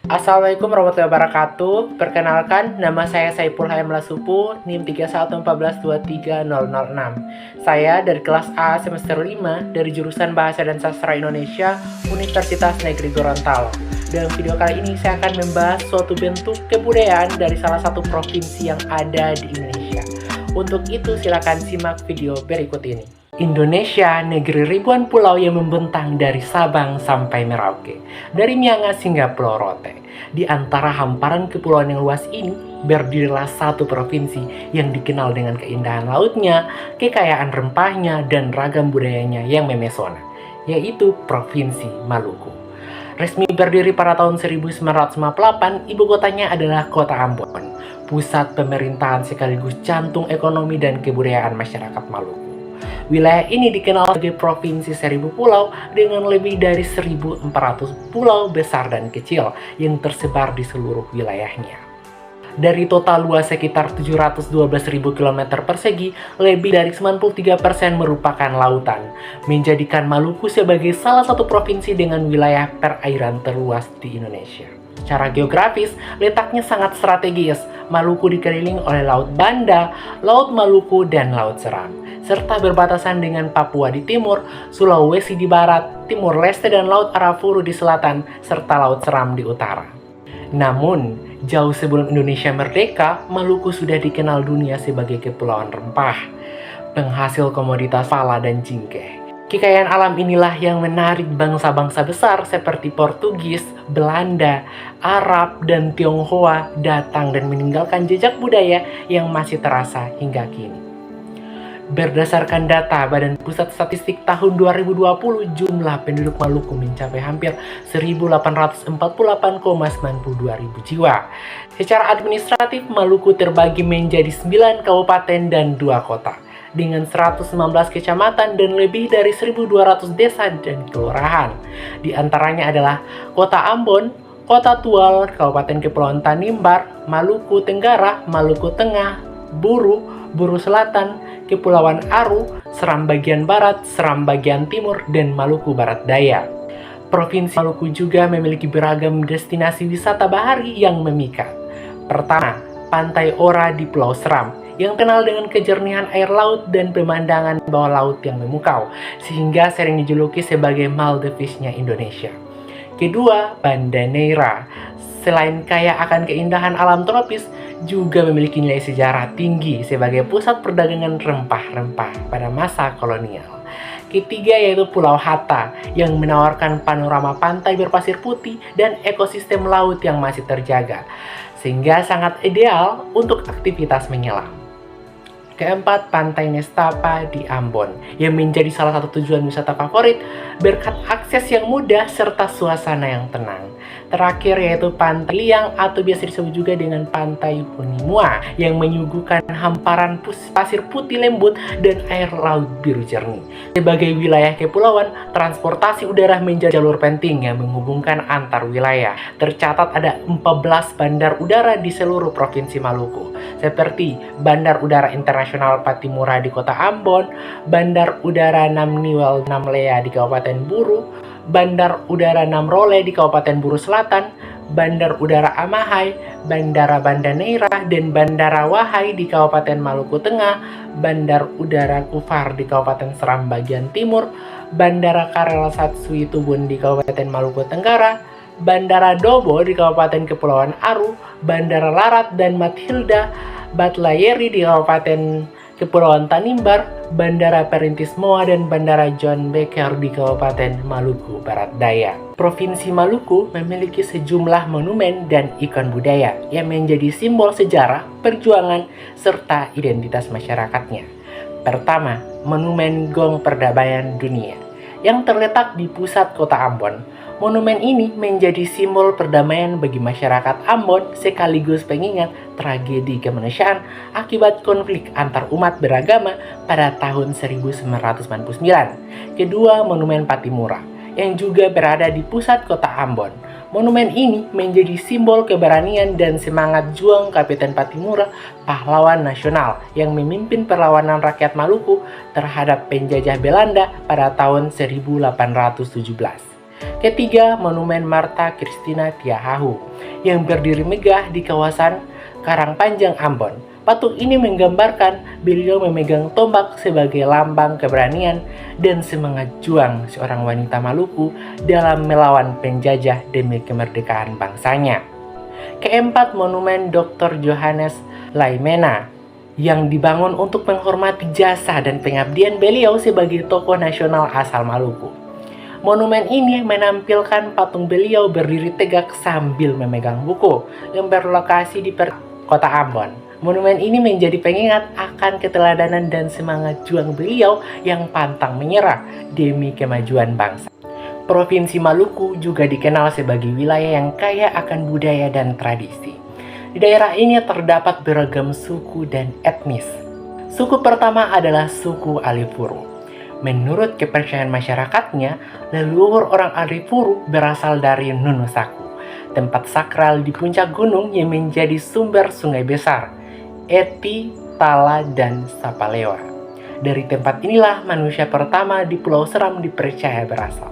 Assalamualaikum warahmatullahi wabarakatuh. Perkenalkan, nama saya Saiful Hayam Lasupu, NIM 3114230006. Saya dari kelas A semester 5 dari jurusan Bahasa dan Sastra Indonesia, Universitas Negeri Gorontalo. Dalam video kali ini saya akan membahas suatu bentuk kebudayaan dari salah satu provinsi yang ada di Indonesia. Untuk itu silakan simak video berikut ini. Indonesia, negeri ribuan pulau yang membentang dari Sabang sampai Merauke, dari Miangas hingga Pulau Rote. Di antara hamparan kepulauan yang luas ini, berdirilah satu provinsi yang dikenal dengan keindahan lautnya, kekayaan rempahnya, dan ragam budayanya yang memesona, yaitu Provinsi Maluku. Resmi berdiri pada tahun 1958, ibu kotanya adalah Kota Ambon, pusat pemerintahan sekaligus jantung ekonomi dan kebudayaan masyarakat Maluku. Wilayah ini dikenal sebagai Provinsi Seribu Pulau dengan lebih dari 1.400 pulau besar dan kecil yang tersebar di seluruh wilayahnya. Dari total luas sekitar 712.000 km persegi, lebih dari 93% merupakan lautan, menjadikan Maluku sebagai salah satu provinsi dengan wilayah perairan terluas di Indonesia. Secara geografis, letaknya sangat strategis. Maluku dikelilingi oleh Laut Banda, Laut Maluku, dan Laut Seram, serta berbatasan dengan Papua di timur, Sulawesi di barat, Timur Leste dan Laut Arafuru di selatan, serta Laut Seram di utara. Namun, jauh sebelum Indonesia merdeka, Maluku sudah dikenal dunia sebagai kepulauan rempah, penghasil komoditas pala dan cingkeh. Kekayaan alam inilah yang menarik bangsa-bangsa besar seperti Portugis, Belanda, Arab, dan Tionghoa datang dan meninggalkan jejak budaya yang masih terasa hingga kini. Berdasarkan data Badan Pusat Statistik tahun 2020, jumlah penduduk Maluku mencapai hampir 1.848,92 ribu jiwa. Secara administratif, Maluku terbagi menjadi 9 kabupaten dan 2 kota, dengan 119 kecamatan dan lebih dari 1.200 desa dan kelurahan. Di antaranya adalah Kota Ambon, Kota Tual, Kabupaten Kepulauan Tanimbar, Maluku Tenggara, Maluku Tengah, Buru, Buru Selatan, Kepulauan Aru, Seram bagian Barat, Seram bagian Timur, dan Maluku Barat Daya. Provinsi Maluku juga memiliki beragam destinasi wisata bahari yang memikat. Pertama, Pantai Ora di Pulau Seram, yang kenal dengan kejernihan air laut dan pemandangan bawah laut yang memukau, sehingga sering dijuluki sebagai Maldives-nya Indonesia. Kedua, Banda Neira. Selain kaya akan keindahan alam tropis, juga memiliki nilai sejarah tinggi sebagai pusat perdagangan rempah-rempah pada masa kolonial. Ketiga yaitu Pulau Hatta, yang menawarkan panorama pantai berpasir putih dan ekosistem laut yang masih terjaga, sehingga sangat ideal untuk aktivitas menyelam. Keempat, Pantai Nestapa di Ambon, yang menjadi salah satu tujuan wisata favorit berkat akses yang mudah serta suasana yang tenang. Terakhir yaitu Pantai Liang atau biasa disebut juga dengan Pantai Punimua, yang menyuguhkan hamparan pasir putih lembut dan air laut biru jernih. Sebagai wilayah kepulauan, transportasi udara menjadi jalur penting yang menghubungkan antar wilayah. Tercatat ada 14 bandar udara di seluruh Provinsi Maluku, seperti Bandar Udara Internasional Patimura di Kota Ambon, Bandar Udara Namniwel Namlea di Kabupaten Buru, Bandar Udara Namrole di Kabupaten Buru Selatan, Bandar Udara Amahai, Bandara Banda Neira, dan Bandara Wahai di Kabupaten Maluku Tengah, Bandar Udara Kufar di Kabupaten Seram bagian Timur, Bandara Karel Satsui Tubun di Kabupaten Maluku Tenggara, Bandara Dobo di Kabupaten Kepulauan Aru, Bandara Larat dan Mathilda Batlayeri di Kabupaten Kepulauan Tanimbar, Bandara Perintis Moa, dan Bandara John Becker di Kabupaten Maluku Barat Daya. Provinsi Maluku memiliki sejumlah monumen dan ikon budaya yang menjadi simbol sejarah, perjuangan, serta identitas masyarakatnya. Pertama, Monumen Gong Perdamaian Dunia, yang terletak di pusat kota Ambon. Monumen ini menjadi simbol perdamaian bagi masyarakat Ambon sekaligus pengingat tragedi kemanusiaan akibat konflik antar umat beragama pada tahun 1999. Kedua, Monumen Patimura, yang juga berada di pusat kota Ambon. Monumen ini menjadi simbol keberanian dan semangat juang Kapiten Patimura, pahlawan nasional yang memimpin perlawanan rakyat Maluku terhadap penjajah Belanda pada tahun 1817. Ketiga, Monumen Marta Christina Tiahahu, yang berdiri megah di kawasan Karangpanjang, Ambon. Patung ini menggambarkan beliau memegang tombak sebagai lambang keberanian dan semangat juang seorang wanita Maluku dalam melawan penjajah demi kemerdekaan bangsanya. Keempat, Monumen Dr. Johannes Laimena yang dibangun untuk menghormati jasa dan pengabdian beliau sebagai tokoh nasional asal Maluku. Monumen ini menampilkan patung beliau berdiri tegak sambil memegang buku yang berlokasi di kota Ambon. Monumen ini menjadi pengingat akan keteladanan dan semangat juang beliau yang pantang menyerah demi kemajuan bangsa. Provinsi Maluku juga dikenal sebagai wilayah yang kaya akan budaya dan tradisi. Di daerah ini terdapat beragam suku dan etnis. Suku pertama adalah suku Alifuru. Menurut kepercayaan masyarakatnya, leluhur orang Alifuru berasal dari Nunusaku, tempat sakral di puncak gunung yang menjadi sumber sungai besar, Eti, Tala, dan Sapalewa. Dari tempat inilah manusia pertama di Pulau Seram dipercaya berasal.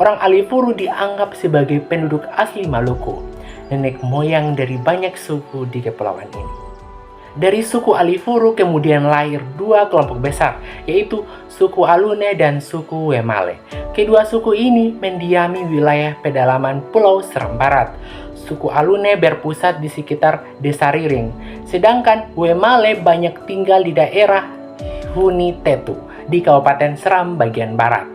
Orang Alifuru dianggap sebagai penduduk asli Maluku, nenek moyang dari banyak suku di kepulauan ini. Dari suku Alifuru kemudian lahir dua kelompok besar, yaitu suku Alune dan suku Wemale. Kedua suku ini mendiami wilayah pedalaman Pulau Seram Barat. Suku Alune berpusat di sekitar Desa Riring, sedangkan Wemale banyak tinggal di daerah Huni Tetu di Kabupaten Seram bagian barat.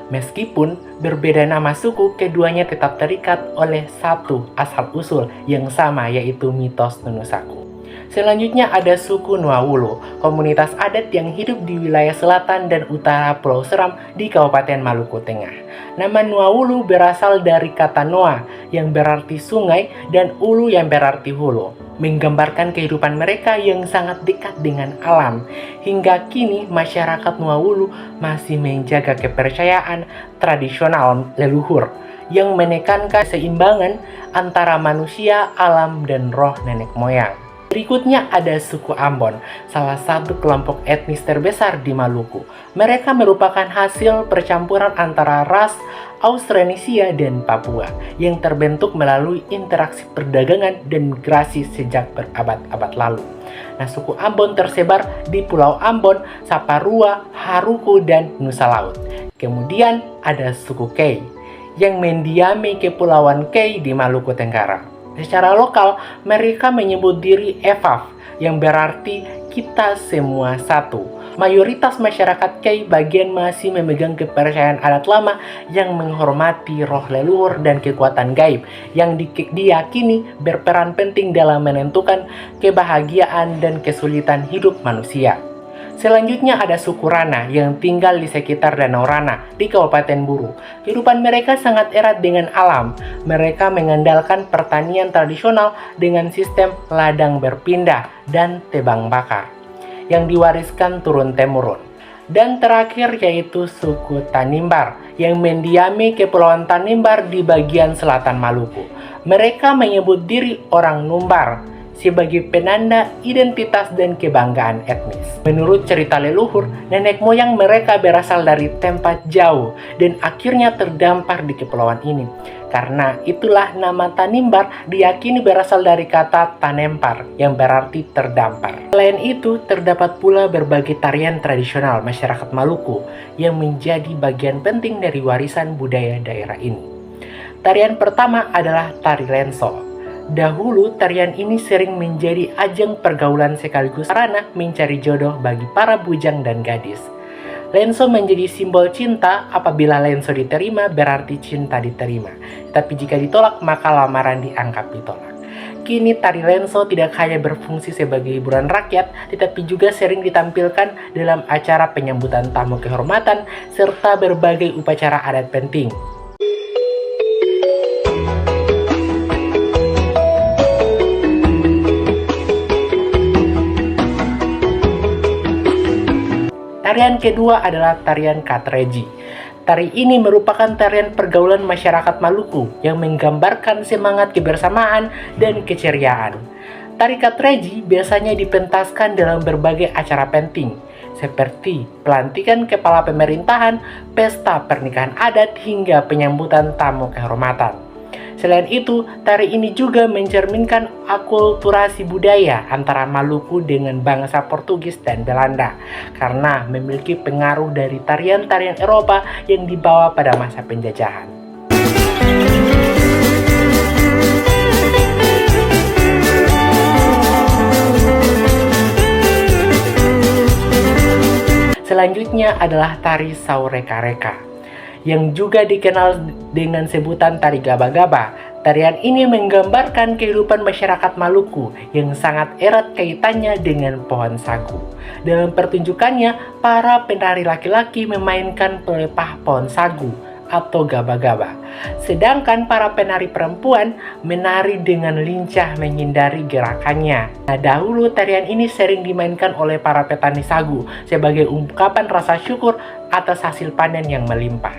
Meskipun berbeda nama suku, keduanya tetap terikat oleh satu asal-usul yang sama, yaitu mitos Nunusaku. Selanjutnya ada suku Nuawulu, komunitas adat yang hidup di wilayah selatan dan utara Pulau Seram di Kabupaten Maluku Tengah. Nama Nuawulu berasal dari kata Noa yang berarti sungai dan Ulu yang berarti hulu, menggambarkan kehidupan mereka yang sangat dekat dengan alam. Hingga kini masyarakat Nuawulu masih menjaga kepercayaan tradisional leluhur yang menekankan keseimbangan antara manusia, alam, dan roh nenek moyang. Berikutnya ada suku Ambon, salah satu kelompok etnis terbesar di Maluku. Mereka merupakan hasil percampuran antara ras Austronesian dan Papua yang terbentuk melalui interaksi perdagangan dan migrasi sejak berabad-abad lalu. Nah, suku Ambon tersebar di Pulau Ambon, Saparua, Haruku, dan Nusa Laut. Kemudian ada suku Kei yang mendiami Kepulauan Kei di Maluku Tenggara. Secara lokal, mereka menyebut diri Evaf, yang berarti kita semua satu. Mayoritas masyarakat Kei bagian masih memegang kepercayaan adat lama yang menghormati roh leluhur dan kekuatan gaib yang diyakini berperan penting dalam menentukan kebahagiaan dan kesulitan hidup manusia. Selanjutnya ada suku Rana yang tinggal di sekitar Danau Rana di Kabupaten Buru. Kehidupan mereka sangat erat dengan alam. Mereka mengandalkan pertanian tradisional dengan sistem ladang berpindah dan tebang bakar yang diwariskan turun-temurun. Dan terakhir yaitu suku Tanimbar yang mendiami Kepulauan Tanimbar di bagian selatan Maluku. Mereka menyebut diri orang Numbar sebagai penanda identitas dan kebanggaan etnis. Menurut cerita leluhur, nenek moyang mereka berasal dari tempat jauh dan akhirnya terdampar di kepulauan ini. Karena itulah nama Tanimbar diyakini berasal dari kata tanempar yang berarti terdampar. Selain itu, terdapat pula berbagai tarian tradisional masyarakat Maluku yang menjadi bagian penting dari warisan budaya daerah ini. Tarian pertama adalah tari lenso. Dahulu, tarian ini sering menjadi ajang pergaulan sekaligus sarana mencari jodoh bagi para bujang dan gadis. Lenso menjadi simbol cinta. Apabila lenso diterima, berarti cinta diterima. Tapi jika ditolak, maka lamaran dianggap ditolak. Kini tari lenso tidak hanya berfungsi sebagai hiburan rakyat, tetapi juga sering ditampilkan dalam acara penyambutan tamu kehormatan serta berbagai upacara adat penting. Tarian kedua adalah tarian Katreji. Tari ini merupakan tarian pergaulan masyarakat Maluku yang menggambarkan semangat kebersamaan dan keceriaan. Tari Katreji biasanya dipentaskan dalam berbagai acara penting, seperti pelantikan kepala pemerintahan, pesta pernikahan adat, hingga penyambutan tamu kehormatan. Selain itu, tari ini juga mencerminkan akulturasi budaya antara Maluku dengan bangsa Portugis dan Belanda karena memiliki pengaruh dari tarian-tarian Eropa yang dibawa pada masa penjajahan. Selanjutnya adalah tari Saureka-reka, yang juga dikenal dengan sebutan tari gaba-gaba. Tarian ini menggambarkan kehidupan masyarakat Maluku yang sangat erat kaitannya dengan pohon sagu. Dalam pertunjukannya, para penari laki-laki memainkan pelepah pohon sagu atau gaba-gaba, sedangkan para penari perempuan menari dengan lincah menghindari gerakannya. Nah, dahulu tarian ini sering dimainkan oleh para petani sagu sebagai ungkapan rasa syukur atas hasil panen yang melimpah.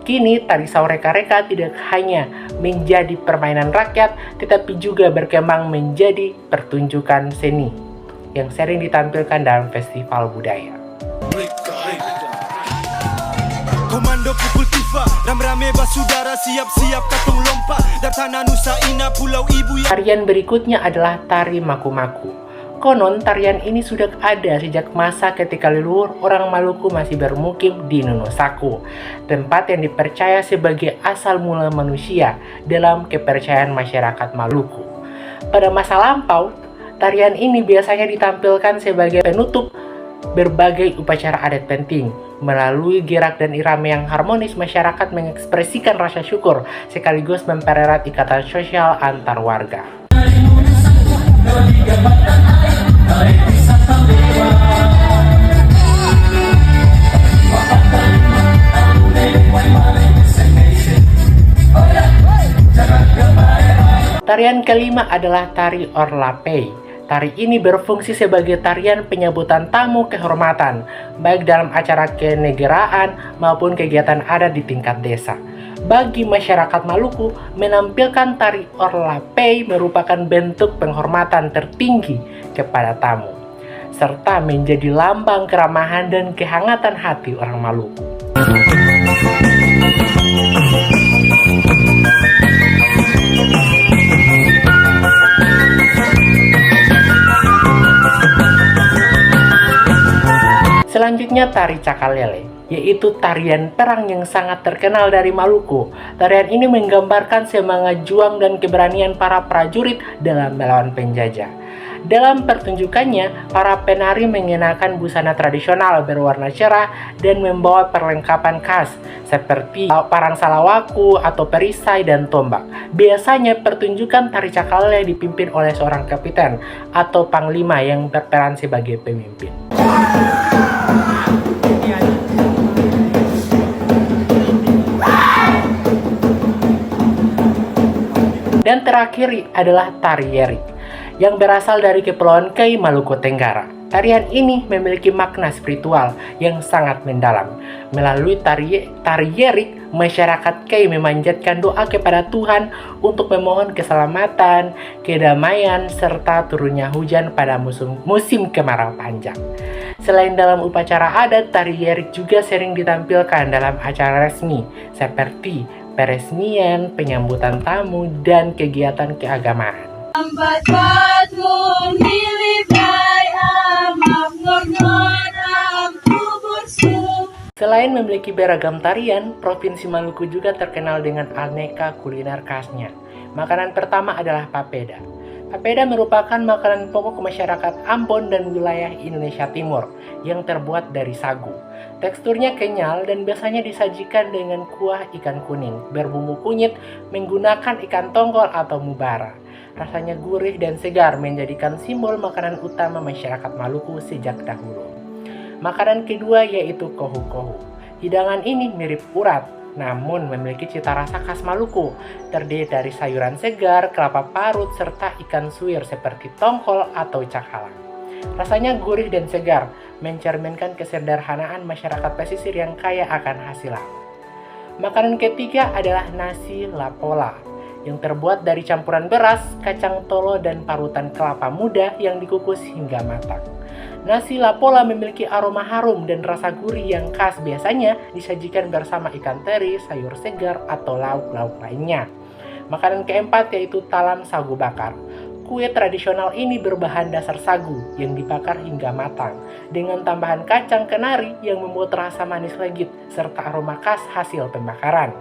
Kini, tari Saureka-reka tidak hanya menjadi permainan rakyat, tetapi juga berkembang menjadi pertunjukan seni yang sering ditampilkan dalam festival budaya. Komando pukul tifa, rame-rame basudara, siap-siap katong lompat dari tanah Nusa Ina, Pulau Ibu. Tarian berikutnya adalah tari Maku-Maku. Konon tarian ini sudah ada sejak masa ketika leluhur orang Maluku masih bermukim di Nunusaku, tempat yang dipercaya sebagai asal mula manusia dalam kepercayaan masyarakat Maluku. Pada masa lampau, tarian ini biasanya ditampilkan sebagai penutup berbagai upacara adat penting. Melalui gerak dan irama yang harmonis, masyarakat mengekspresikan rasa syukur sekaligus mempererat ikatan sosial antar warga. Tarian kelima adalah tari Orlapei. Tari ini berfungsi sebagai tarian penyambutan tamu kehormatan, baik dalam acara kenegaraan maupun kegiatan adat di tingkat desa. Bagi masyarakat Maluku, menampilkan tari Orlapei merupakan bentuk penghormatan tertinggi kepada tamu, serta menjadi lambang keramahan dan kehangatan hati orang Maluku. Selanjutnya tari Cakalele, yaitu tarian perang yang sangat terkenal dari Maluku. Tarian ini menggambarkan semangat juang dan keberanian para prajurit dalam melawan penjajah. Dalam pertunjukannya, para penari mengenakan busana tradisional berwarna cerah dan membawa perlengkapan khas seperti parang salawaku atau perisai dan tombak. Biasanya pertunjukan tari Cakalele dipimpin oleh seorang kapiten atau panglima yang berperan sebagai pemimpin. Dan terakhir adalah tari Yerik, yang berasal dari Kepulauan Kei, Maluku Tenggara. Tarian ini memiliki makna spiritual yang sangat mendalam. Melalui tari Yerik, masyarakat Kei memanjatkan doa kepada Tuhan untuk memohon keselamatan, kedamaian, serta turunnya hujan pada musim kemarau panjang. Selain dalam upacara adat, tari Yerik juga sering ditampilkan dalam acara resmi seperti peresmian, penyambutan tamu, dan kegiatan keagamaan. Selain memiliki beragam tarian, Provinsi Maluku juga terkenal dengan aneka kuliner khasnya. Makanan pertama adalah papeda. Papeda merupakan makanan pokok masyarakat Ambon dan wilayah Indonesia Timur yang terbuat dari sagu. Teksturnya kenyal dan biasanya disajikan dengan kuah ikan kuning berbumbu kunyit menggunakan ikan tongkol atau mubara. Rasanya gurih dan segar menjadikan simbol makanan utama masyarakat Maluku sejak dahulu. Makanan kedua yaitu kohu-kohu. Hidangan ini mirip urat, namun memiliki cita rasa khas Maluku, terdiri dari sayuran segar, kelapa parut, serta ikan suwir seperti tongkol atau cakalang. Rasanya gurih dan segar, mencerminkan kesederhanaan masyarakat pesisir yang kaya akan hasil laut. Makanan ketiga adalah nasi lapola, yang terbuat dari campuran beras, kacang tolo, dan parutan kelapa muda yang dikukus hingga matang. Nasi lapola memiliki aroma harum dan rasa gurih yang khas, biasanya disajikan bersama ikan teri, sayur segar, atau lauk-lauk lainnya. Makanan keempat yaitu talam sagu bakar. Kue tradisional ini berbahan dasar sagu yang dibakar hingga matang, dengan tambahan kacang kenari yang membuat rasa manis legit serta aroma khas hasil pembakaran.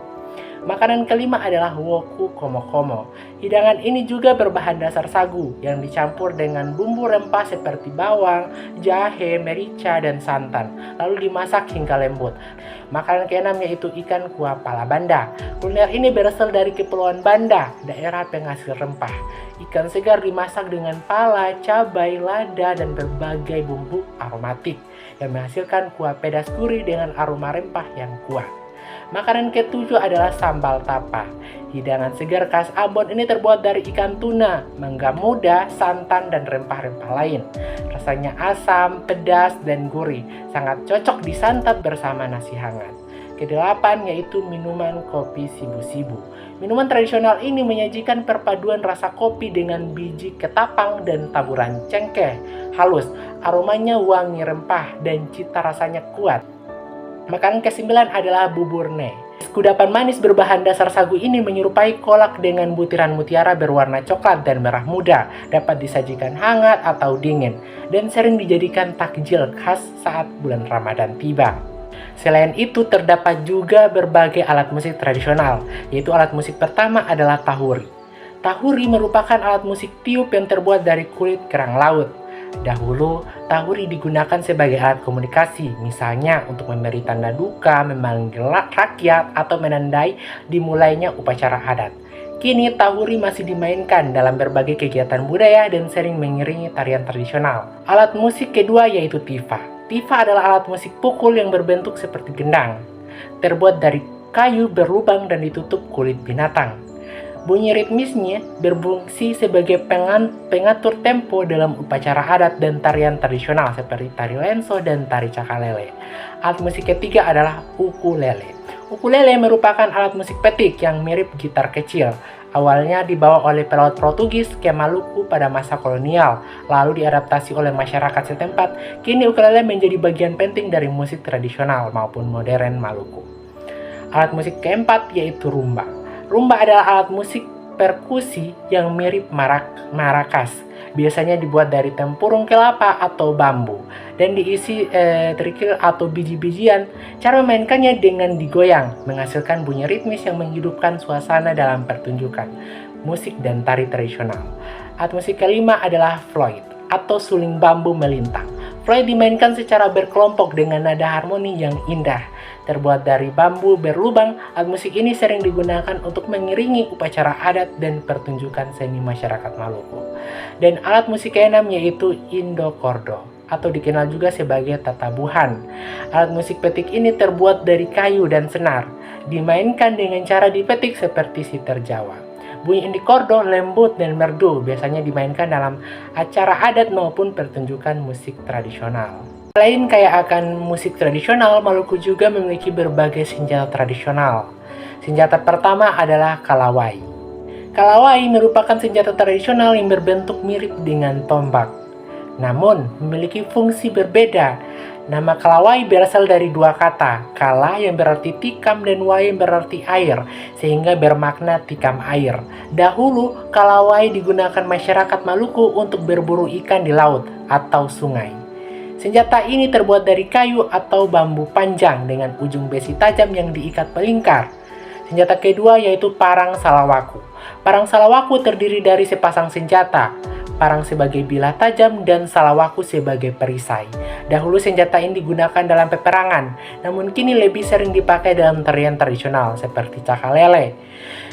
Makanan kelima adalah woku komo-komo. Hidangan ini juga berbahan dasar sagu yang dicampur dengan bumbu rempah seperti bawang, jahe, merica, dan santan, lalu dimasak hingga lembut. Makanan keenam yaitu ikan kuah pala Banda. Kuliner ini berasal dari Kepulauan Banda, daerah penghasil rempah. Ikan segar dimasak dengan pala, cabai, lada, dan berbagai bumbu aromatik yang menghasilkan kuah pedas gurih dengan aroma rempah yang kuat. Makanan ketujuh adalah sambal tapa. Hidangan segar khas Ambon ini terbuat dari ikan tuna, mangga muda, santan, dan rempah-rempah lain. Rasanya asam, pedas, dan gurih, sangat cocok disantap bersama nasi hangat. Kedelapan yaitu minuman kopi sibu-sibu. Minuman tradisional ini menyajikan perpaduan rasa kopi dengan biji ketapang dan taburan cengkeh halus. Aromanya wangi rempah dan cita rasanya kuat. Makanan ke-9 adalah bubur ne. Kudapan manis berbahan dasar sagu ini menyerupai kolak dengan butiran mutiara berwarna coklat dan merah muda, dapat disajikan hangat atau dingin, dan sering dijadikan takjil khas saat bulan Ramadan tiba. Selain itu, terdapat juga berbagai alat musik tradisional, yaitu alat musik pertama adalah tahuri. Tahuri merupakan alat musik tiup yang terbuat dari kulit kerang laut. Dahulu, tahuri digunakan sebagai alat komunikasi, misalnya untuk memberi tanda duka, memanggil rakyat, atau menandai dimulainya upacara adat. Kini, tahuri masih dimainkan dalam berbagai kegiatan budaya dan sering mengiringi tarian tradisional. Alat musik kedua yaitu tifa. Tifa adalah alat musik pukul yang berbentuk seperti gendang, terbuat dari kayu berlubang dan ditutup kulit binatang. Bunyi ritmisnya berfungsi sebagai pengatur tempo dalam upacara adat dan tarian tradisional seperti tari lenso dan tari cakalele. Alat musik ketiga adalah ukulele. Ukulele merupakan alat musik petik yang mirip gitar kecil. Awalnya dibawa oleh pelaut Portugis ke Maluku pada masa kolonial, lalu diadaptasi oleh masyarakat setempat. Kini ukulele menjadi bagian penting dari musik tradisional maupun modern Maluku. Alat musik keempat yaitu rumba. Rumba adalah alat musik perkusi yang mirip marakas. Biasanya dibuat dari tempurung kelapa atau bambu dan diisi kerikil atau biji-bijian. Cara memainkannya dengan digoyang, menghasilkan bunyi ritmis yang menghidupkan suasana dalam pertunjukan musik dan tari tradisional. Alat musik kelima adalah floyd atau suling bambu melintang. Floyd dimainkan secara berkelompok dengan nada harmoni yang indah. Terbuat dari bambu berlubang, alat musik ini sering digunakan untuk mengiringi upacara adat dan pertunjukan seni masyarakat Maluku. Dan alat musik keenam yaitu indokordo, atau dikenal juga sebagai tatabuhan. Alat musik petik ini terbuat dari kayu dan senar, dimainkan dengan cara dipetik seperti sitar Jawa. Bunyi indokordo lembut dan merdu, biasanya dimainkan dalam acara adat maupun pertunjukan musik tradisional. Selain kaya akan musik tradisional, Maluku juga memiliki berbagai senjata tradisional. Senjata pertama adalah kalawai. Kalawai merupakan senjata tradisional yang berbentuk mirip dengan tombak, namun memiliki fungsi berbeda. Nama kalawai berasal dari dua kata, kala yang berarti tikam dan wai yang berarti air, sehingga bermakna tikam air. Dahulu, kalawai digunakan masyarakat Maluku untuk berburu ikan di laut atau sungai. Senjata ini terbuat dari kayu atau bambu panjang dengan ujung besi tajam yang diikat melingkar. Senjata kedua yaitu parang salawaku. Parang salawaku terdiri dari sepasang senjata, parang sebagai bilah tajam dan salawaku sebagai perisai. Dahulu senjata ini digunakan dalam peperangan, namun kini lebih sering dipakai dalam tarian tradisional seperti cakalele.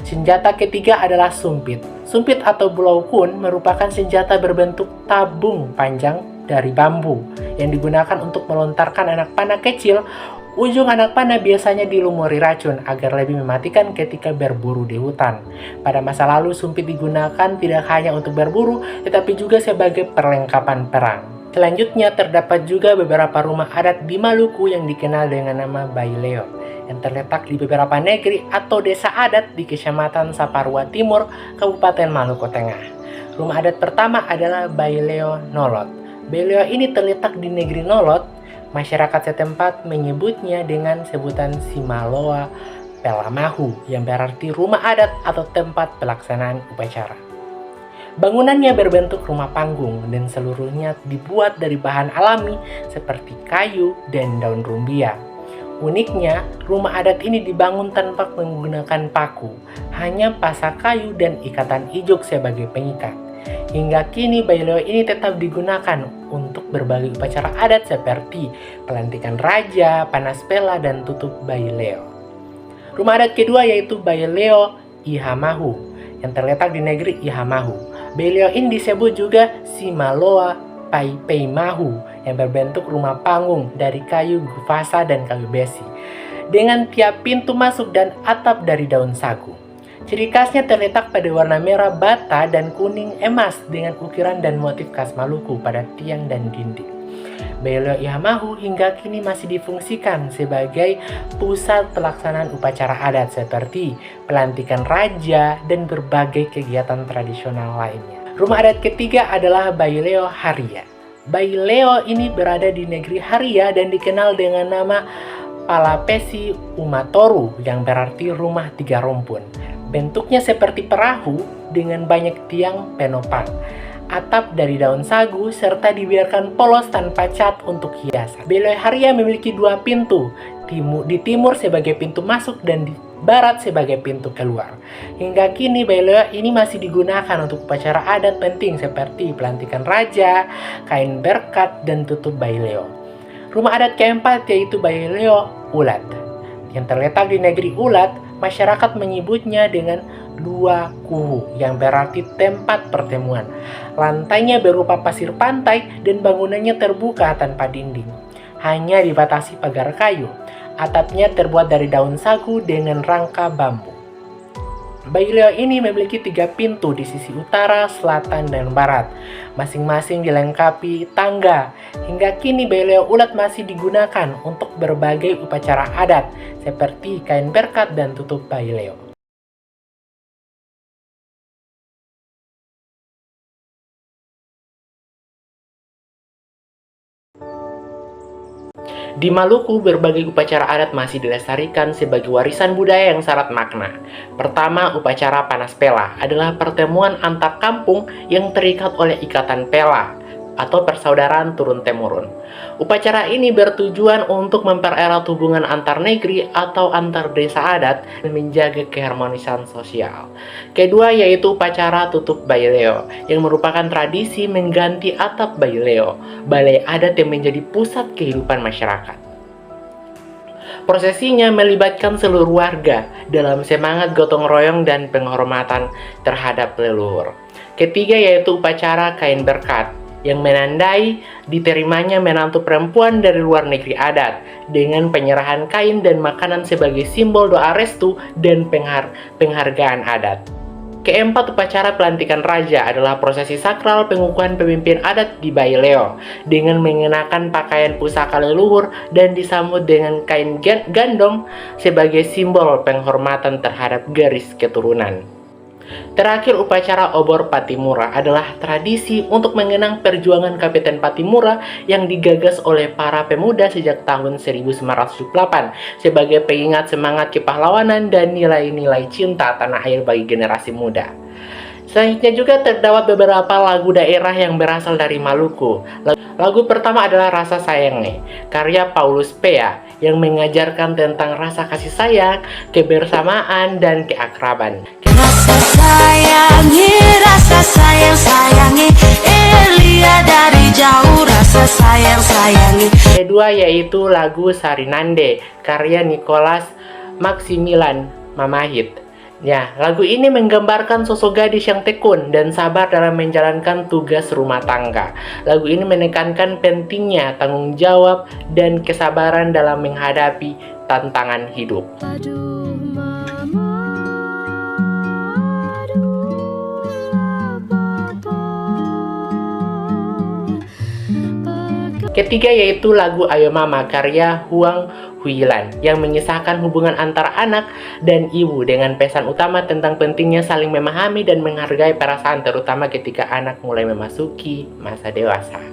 Senjata ketiga adalah sumpit. Sumpit atau bulaukun merupakan senjata berbentuk tabung panjang dari bambu yang digunakan untuk melontarkan anak panah kecil. Ujung anak panah biasanya dilumuri racun agar lebih mematikan ketika berburu di hutan. Pada masa lalu, sumpit digunakan tidak hanya untuk berburu, tetapi juga sebagai perlengkapan perang. Selanjutnya, terdapat juga beberapa rumah adat di Maluku yang dikenal dengan nama Baileo, yang terletak di beberapa negeri atau desa adat di Kecamatan Saparua Timur, Kabupaten Maluku Tengah. Rumah adat pertama adalah Baileo Nolot. Baileo ini terletak di negeri Nolot. Masyarakat setempat menyebutnya dengan sebutan Simaloa Pelamahu, yang berarti rumah adat atau tempat pelaksanaan upacara. Bangunannya berbentuk rumah panggung dan seluruhnya dibuat dari bahan alami seperti kayu dan daun rumbia. Uniknya, rumah adat ini dibangun tanpa menggunakan paku, hanya pasak kayu dan ikatan ijuk sebagai pengikat. Hingga kini bayi leo ini tetap digunakan untuk berbagai upacara adat seperti pelantikan raja, panas pela, dan tutup bayi leo. Rumah adat kedua yaitu bayi leo Ihamahu yang terletak di negeri Ihamahu. Bayi leo ini disebut juga Simaloa Paimahu yang berbentuk rumah panggung dari kayu gufasa dan kayu besi dengan tiap pintu masuk dan atap dari daun sagu. Ciri khasnya terletak pada warna merah bata dan kuning emas dengan ukiran dan motif khas Maluku pada tiang dan dinding. Bayi leo Ihamahu hingga kini masih difungsikan sebagai pusat pelaksanaan upacara adat seperti pelantikan raja dan berbagai kegiatan tradisional lainnya. Rumah adat ketiga adalah bayi leo Haria. Bayi leo ini berada di negeri Haria dan dikenal dengan nama Palapesi Umatoru yang berarti rumah tiga rumpun. Bentuknya seperti perahu dengan banyak tiang penopang, atap dari daun sagu, serta dibiarkan polos tanpa cat untuk hiasan. Bayi leo Haria memiliki dua pintu, di timur sebagai pintu masuk dan di barat sebagai pintu keluar. Hingga kini bayi leo ini masih digunakan untuk upacara adat penting seperti pelantikan raja, kain berkat, dan tutup bayi leo. Rumah adat keempat yaitu bayi leo Ulat. Yang terletak di negeri Ulat, masyarakat menyebutnya dengan dua kuhu yang berarti tempat pertemuan. Lantainya berupa pasir pantai dan bangunannya terbuka tanpa dinding. Hanya dibatasi pagar kayu. Atapnya terbuat dari daun sagu dengan rangka bambu. Bayi leo ini memiliki 3 pintu di sisi utara, selatan, dan barat. Masing-masing dilengkapi tangga. Hingga kini bayi leo Ulat masih digunakan untuk berbagai upacara adat seperti kain berkat dan tutup bayi leo. Di Maluku, berbagai upacara adat masih dilestarikan sebagai warisan budaya yang syarat makna. Pertama, upacara panas pela adalah pertemuan antar kampung yang terikat oleh ikatan pela atau persaudaraan turun-temurun. Upacara ini bertujuan untuk mempererat hubungan antar negeri atau antar desa adat dan menjaga keharmonisan sosial. Kedua yaitu upacara tutup bayi leo yang merupakan tradisi mengganti atap bayi leo, balai adat yang menjadi pusat kehidupan masyarakat. Prosesinya melibatkan seluruh warga dalam semangat gotong royong dan penghormatan terhadap leluhur. Ketiga yaitu upacara kain berkat yang menandai diterimanya menantu perempuan dari luar negeri adat dengan penyerahan kain dan makanan sebagai simbol doa restu dan penghargaan adat. Keempat, upacara pelantikan raja adalah prosesi sakral pengukuhan pemimpin adat di Bayi Leo dengan mengenakan pakaian pusaka leluhur dan disambut dengan kain gandong sebagai simbol penghormatan terhadap garis keturunan. Terakhir, upacara obor Patimura adalah tradisi untuk mengenang perjuangan Kapiten Patimura yang digagas oleh para pemuda sejak tahun 1978 sebagai pengingat semangat kepahlawanan dan nilai-nilai cinta tanah air bagi generasi muda. Selanjutnya juga terdapat beberapa lagu daerah yang berasal dari Maluku. Lagu pertama adalah Rasa Sayange, karya Paulus Pea yang mengajarkan tentang rasa kasih sayang, kebersamaan, dan keakraban. Rasa sayang sayangi, Elia dari jauh rasa sayang sayangi. Kedua yaitu lagu Sarinande, karya Nicholas Maximilian Mamahit. Ya, lagu ini menggambarkan sosok gadis yang tekun dan sabar dalam menjalankan tugas rumah tangga. Lagu ini menekankan pentingnya tanggung jawab dan kesabaran dalam menghadapi tantangan hidup. Ketiga yaitu lagu Ayo Mama karya Huang Huilan yang mengisahkan hubungan antara anak dan ibu dengan pesan utama tentang pentingnya saling memahami dan menghargai perasaan terutama ketika anak mulai memasuki masa dewasa.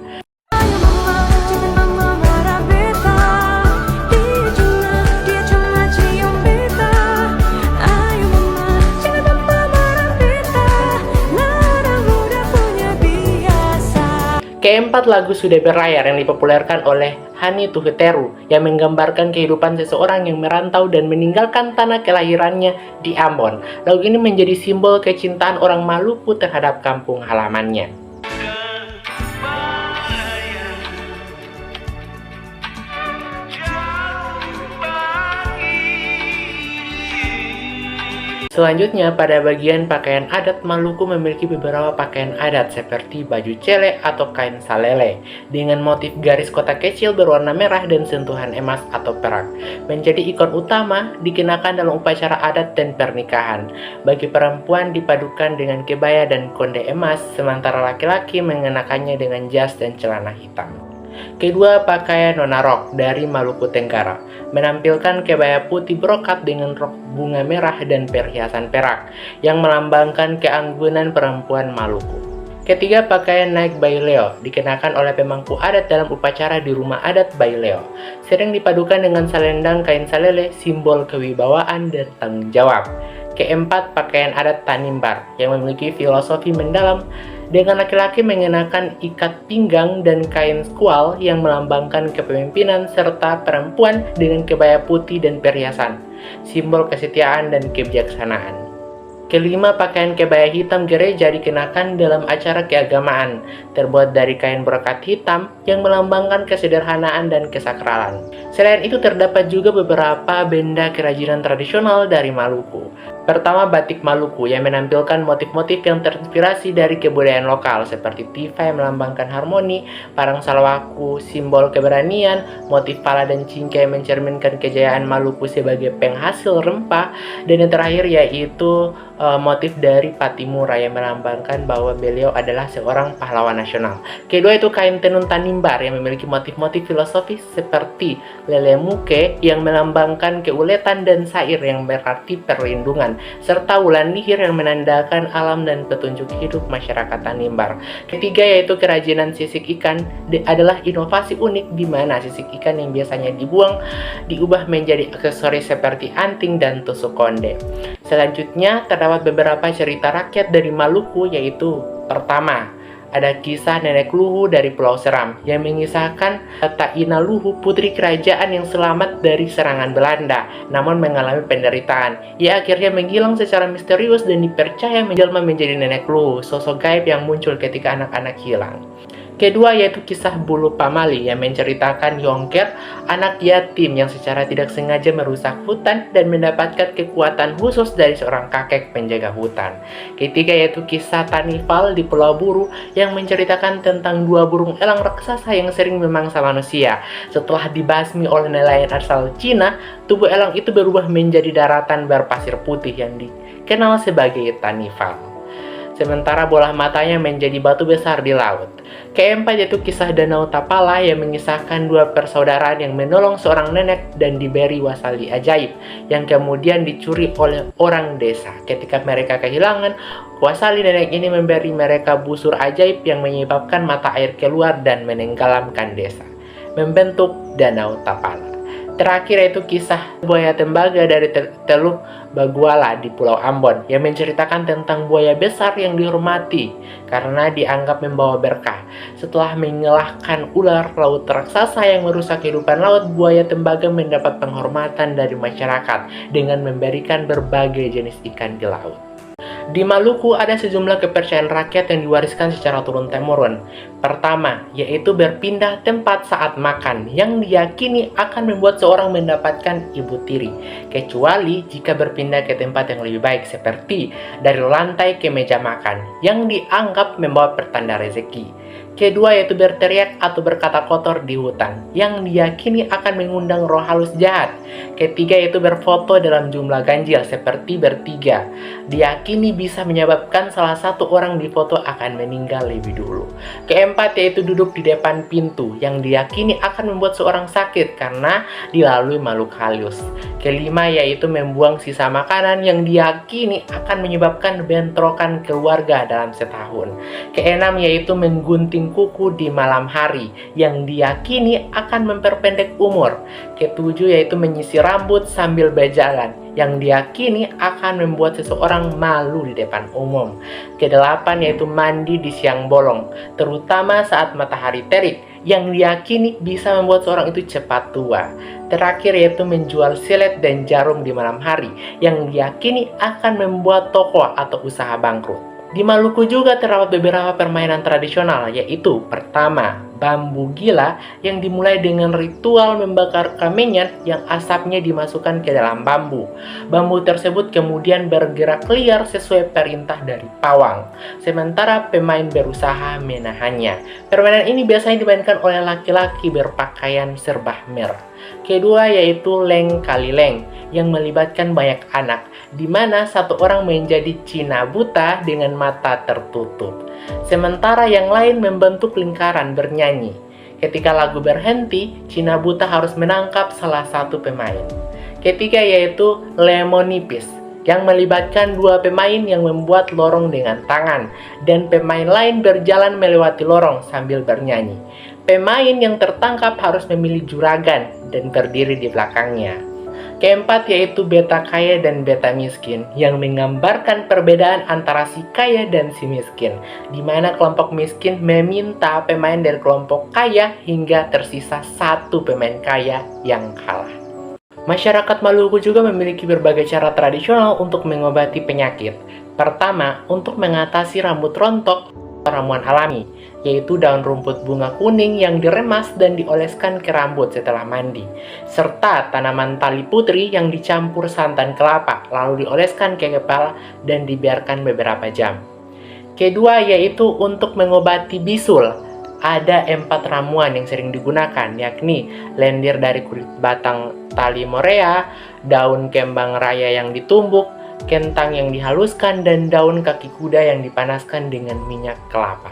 Keempat, lagu Sudah Berlayar yang dipopulerkan oleh Hani Tuheteru yang menggambarkan kehidupan seseorang yang merantau dan meninggalkan tanah kelahirannya di Ambon. Lagu ini menjadi simbol kecintaan orang Maluku terhadap kampung halamannya. Selanjutnya, pada bagian pakaian adat, Maluku memiliki beberapa pakaian adat seperti baju cele atau kain salele dengan motif garis kotak kecil berwarna merah dan sentuhan emas atau perak. Menjadi ikon utama dikenakan dalam upacara adat dan pernikahan. Bagi perempuan dipadukan dengan kebaya dan konde emas, sementara laki-laki mengenakannya dengan jas dan celana hitam. Kedua, pakaian nona rok dari Maluku Tenggara menampilkan kebaya putih brokat dengan rok bunga merah dan perhiasan perak yang melambangkan keanggunan perempuan Maluku. Ketiga, pakaian naik baileo dikenakan oleh pemangku adat dalam upacara di rumah adat baileo. Sering dipadukan dengan selendang kain salele, simbol kewibawaan dan tanggung jawab. Keempat, pakaian adat Tanimbar yang memiliki filosofi mendalam, dengan laki-laki mengenakan ikat pinggang dan kain squal yang melambangkan kepemimpinan, serta perempuan dengan kebaya putih dan perhiasan, simbol kesetiaan dan kebijaksanaan. Kelima, pakaian kebaya hitam gereja dikenakan dalam acara keagamaan, terbuat dari kain brokat hitam yang melambangkan kesederhanaan dan kesakralan. Selain itu, terdapat juga beberapa benda kerajinan tradisional dari Maluku. Pertama, batik Maluku yang menampilkan motif-motif yang terinspirasi dari kebudayaan lokal seperti tifa yang melambangkan harmoni, parang salawaku simbol keberanian, motif pala dan cingkai mencerminkan kejayaan Maluku sebagai penghasil rempah, dan yang terakhir yaitu motif dari Patimura yang melambangkan bahwa beliau adalah seorang pahlawan nasional. Kedua itu kain tenun Tanimbar yang memiliki motif-motif filosofis seperti lele muke yang melambangkan keuletan dan sair yang berarti perlindungan, serta wulan lihir yang menandakan alam dan petunjuk hidup masyarakat Tanimbar. Ketiga yaitu kerajinan sisik ikan adalah inovasi unik di mana sisik ikan yang biasanya dibuang diubah menjadi aksesoris seperti anting dan tusuk konde. Selanjutnya terdapat beberapa cerita rakyat dari Maluku, yaitu pertama, ada kisah Nenek Luhu dari Pulau Seram yang mengisahkan Taina Luhu, putri kerajaan yang selamat dari serangan Belanda namun mengalami penderitaan. Ia akhirnya menghilang secara misterius dan dipercaya menjelma menjadi Nenek Luhu, sosok gaib yang muncul ketika anak-anak hilang. Kedua yaitu kisah Bulu Pamali yang menceritakan Yongker, anak yatim yang secara tidak sengaja merusak hutan dan mendapatkan kekuatan khusus dari seorang kakek penjaga hutan. Ketiga yaitu kisah Tanifal di Pulau Buru yang menceritakan tentang dua burung elang raksasa yang sering memangsa manusia. Setelah dibasmi oleh nelayan asal Cina, tubuh elang itu berubah menjadi daratan berpasir putih yang dikenal sebagai Tanifal. Sementara bola matanya menjadi batu besar di laut. Keempat yaitu kisah Danau Tapala yang mengisahkan dua persaudaraan yang menolong seorang nenek dan diberi wasali ajaib yang kemudian dicuri oleh orang desa. Ketika mereka kehilangan, wasali nenek ini memberi mereka busur ajaib yang menyebabkan mata air keluar dan menenggelamkan desa, membentuk Danau Tapala. Terakhir yaitu kisah buaya tembaga dari Teluk Baguala di Pulau Ambon yang menceritakan tentang buaya besar yang dihormati karena dianggap membawa berkah. Setelah mengalahkan ular laut raksasa yang merusak kehidupan laut, buaya tembaga mendapat penghormatan dari masyarakat dengan memberikan berbagai jenis ikan di laut. Di Maluku ada sejumlah kepercayaan rakyat yang diwariskan secara turun-temurun. Pertama, yaitu berpindah tempat saat makan, yang diyakini akan membuat seorang mendapatkan ibu tiri, kecuali jika berpindah ke tempat yang lebih baik, seperti dari lantai ke meja makan, yang dianggap membawa pertanda rezeki. Kedua yaitu berteriak atau berkata kotor di hutan, yang diyakini akan mengundang roh halus jahat. Ketiga yaitu berfoto dalam jumlah ganjil seperti bertiga, diyakini bisa menyebabkan salah satu orang di foto akan meninggal lebih dulu. Keempat yaitu duduk di depan pintu, yang diyakini akan membuat seorang sakit karena dilalui makhluk halus. Kelima yaitu membuang sisa makanan, yang diyakini akan menyebabkan bentrokan keluarga dalam setahun. Keenam yaitu menggunting menggulung kuku di malam hari yang diyakini akan memperpendek umur. Ketujuh yaitu menyisir rambut sambil berjalan yang diyakini akan membuat seseorang malu di depan umum. Kedelapan yaitu mandi di siang bolong, terutama saat matahari terik yang diyakini bisa membuat seorang itu cepat tua. Terakhir yaitu menjual silet dan jarum di malam hari yang diyakini akan membuat toko atau usaha bangkrut. Di Maluku juga terdapat beberapa permainan tradisional, yaitu pertama, bambu gila yang dimulai dengan ritual membakar kamenyan yang asapnya dimasukkan ke dalam bambu. Bambu tersebut kemudian bergerak liar sesuai perintah dari pawang, sementara pemain berusaha menahannya. Permainan ini biasanya dimainkan oleh laki-laki berpakaian serba merah. Kedua yaitu leng kali leng yang melibatkan banyak anak, di mana satu orang menjadi Cina buta dengan mata tertutup, sementara yang lain membentuk lingkaran bernyanyi. Ketika lagu berhenti, Cina buta harus menangkap salah satu pemain. Ketiga yaitu lemon nipis yang melibatkan dua pemain yang membuat lorong dengan tangan, dan pemain lain berjalan melewati lorong sambil bernyanyi. Pemain yang tertangkap harus memilih juragan dan berdiri di belakangnya. Keempat yaitu beta kaya dan beta miskin yang menggambarkan perbedaan antara si kaya dan si miskin, di mana kelompok miskin meminta pemain dari kelompok kaya hingga tersisa satu pemain kaya yang kalah. Masyarakat Maluku juga memiliki berbagai cara tradisional untuk mengobati penyakit. Pertama, untuk mengatasi rambut rontok, ramuan alami, yaitu daun rumput bunga kuning yang diremas dan dioleskan ke rambut setelah mandi, serta tanaman tali putri yang dicampur santan kelapa, lalu dioleskan ke kepala dan dibiarkan beberapa jam. Kedua, yaitu untuk mengobati bisul. Ada 4 ramuan yang sering digunakan, yakni lendir dari kulit batang tali morea, daun kembang raya yang ditumbuk, kentang yang dihaluskan, dan daun kaki kuda yang dipanaskan dengan minyak kelapa.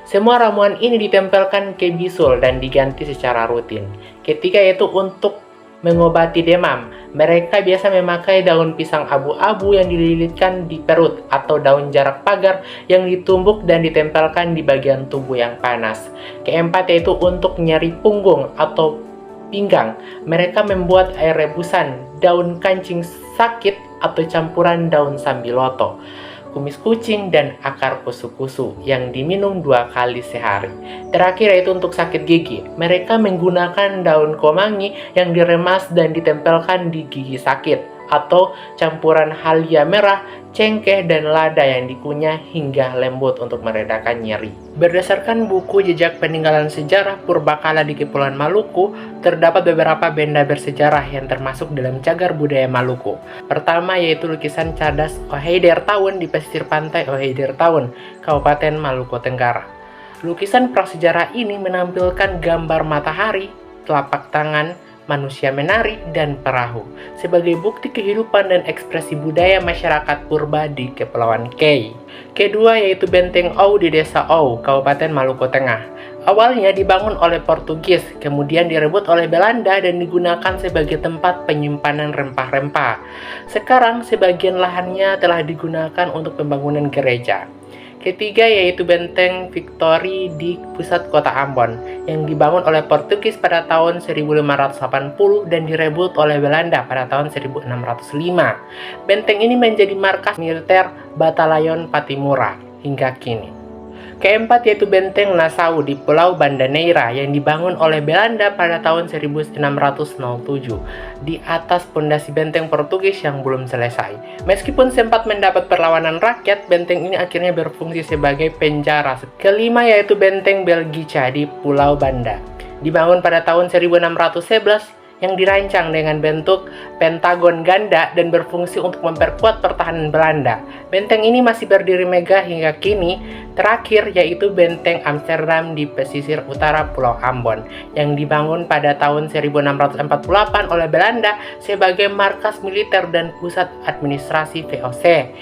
Semua ramuan ini ditempelkan ke bisul dan diganti secara rutin. Ketiga yaitu untuk mengobati demam. Mereka biasa memakai daun pisang abu-abu yang dililitkan di perut atau daun jarak pagar yang ditumbuk dan ditempelkan di bagian tubuh yang panas. Keempat yaitu untuk nyeri punggung atau pinggang. Mereka membuat air rebusan, daun kancing sakit atau campuran daun sambiloto, kumis kucing, dan akar kusu-kusu yang diminum 2 kali sehari. Terakhir yaitu untuk sakit gigi. Mereka menggunakan daun komangi yang diremas dan ditempelkan di gigi sakit, atau campuran halia merah, cengkeh, dan lada yang dikunyah hingga lembut untuk meredakan nyeri. Berdasarkan buku Jejak Peninggalan Sejarah Purbakala di Kepulauan Maluku, terdapat beberapa benda bersejarah yang termasuk dalam cagar budaya Maluku. Pertama yaitu lukisan cadas Oheider Tawun di pesisir pantai Oheider Tawun, Kabupaten Maluku Tenggara. Lukisan prasejarah ini menampilkan gambar matahari, telapak tangan, manusia menari, dan perahu sebagai bukti kehidupan dan ekspresi budaya masyarakat purba di Kepulauan Kei. Kedua yaitu Benteng Ou di Desa Ou, Kabupaten Maluku Tengah. Awalnya dibangun oleh Portugis, kemudian direbut oleh Belanda dan digunakan sebagai tempat penyimpanan rempah-rempah. Sekarang sebagian lahannya telah digunakan untuk pembangunan gereja. Ketiga yaitu Benteng Victory di pusat kota Ambon yang dibangun oleh Portugis pada tahun 1580 dan direbut oleh Belanda pada tahun 1605. Benteng ini menjadi markas militer Batalion Patimura hingga kini. Keempat yaitu Benteng Nassau di Pulau Banda Neira yang dibangun oleh Belanda pada tahun 1607 di atas pondasi benteng Portugis yang belum selesai. Meskipun sempat mendapat perlawanan rakyat, benteng ini akhirnya berfungsi sebagai penjara. Kelima yaitu Benteng Belgica di Pulau Banda, dibangun pada tahun 1611 yang dirancang dengan bentuk pentagon ganda dan berfungsi untuk memperkuat pertahanan Belanda. Benteng ini masih berdiri megah hingga kini. Terakhir yaitu Benteng Amsterdam di pesisir utara Pulau Ambon yang dibangun pada tahun 1648 oleh Belanda sebagai markas militer dan pusat administrasi VOC.